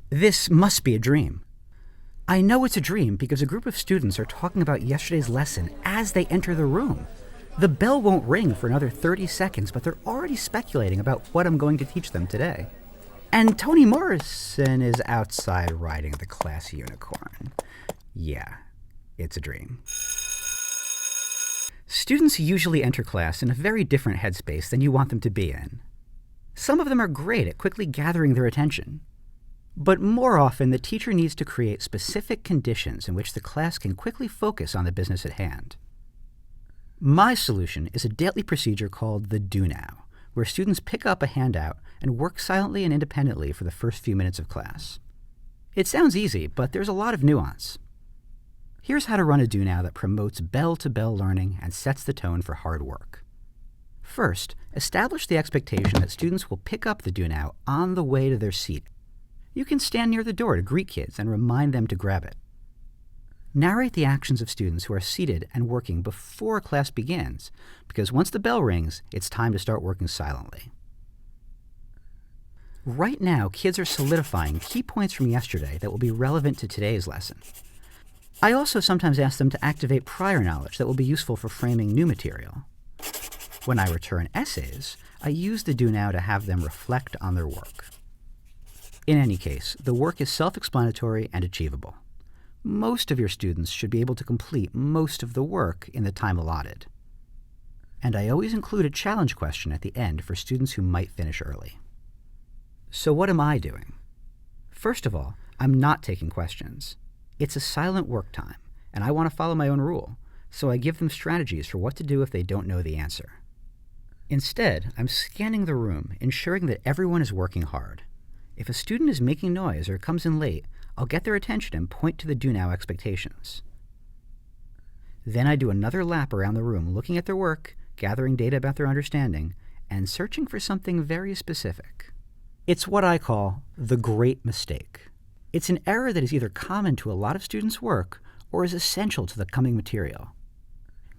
This must be a dream. I know it's a dream because a group of students are talking about yesterday's lesson as they enter the room. The bell won't ring for another 30 seconds, but they're already speculating about what I'm going to teach them today. And Toni Morrison is outside riding the class unicorn. Yeah, it's a dream. Students usually enter class in a very different headspace than you want them to be in. Some of them are great at quickly gathering their attention. But more often, the teacher needs to create specific conditions in which the class can quickly focus on the business at hand. My solution is a daily procedure called the Do Now, where students pick up a handout and work silently and independently for the first few minutes of class. It sounds easy, but there's a lot of nuance. Here's how to run a Do Now that promotes bell-to-bell learning and sets the tone for hard work. First, establish the expectation that students will pick up the Do Now on the way to their seat. You can stand near the door to greet kids and remind them to grab it. Narrate the actions of students who are seated and working before class begins, because once the bell rings, it's time to start working silently. Right now, kids are solidifying key points from yesterday that will be relevant to today's lesson. I also sometimes ask them to activate prior knowledge that will be useful for framing new material. When I return essays, I use the Do Now to have them reflect on their work. In any case, the work is self-explanatory and achievable. Most of your students should be able to complete most of the work in the time allotted. And I always include a challenge question at the end for students who might finish early. So what am I doing? First of all, I'm not taking questions. It's a silent work time, and I want to follow my own rule, so I give them strategies for what to do if they don't know the answer. Instead, I'm scanning the room, ensuring that everyone is working hard. If a student is making noise or comes in late, I'll get their attention and point to the Do Now expectations. Then I do another lap around the room, looking at their work, gathering data about their understanding, and searching for something very specific. It's what I call the great mistake. It's an error that is either common to a lot of students' work or is essential to the coming material.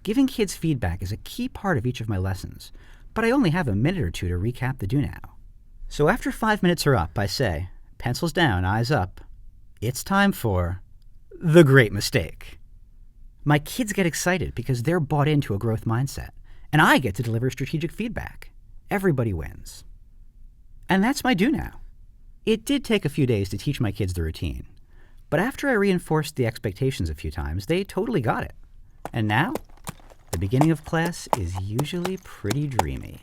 Giving kids feedback is a key part of each of my lessons, but I only have a minute or two to recap the Do Now. So after 5 minutes are up, I say, pencils down, eyes up, it's time for the great mistake. My kids get excited because they're bought into a growth mindset, and I get to deliver strategic feedback. Everybody wins. And that's my Do Now. It did take a few days to teach my kids the routine, but after I reinforced the expectations a few times, they totally got it. And now, the beginning of class is usually pretty dreamy.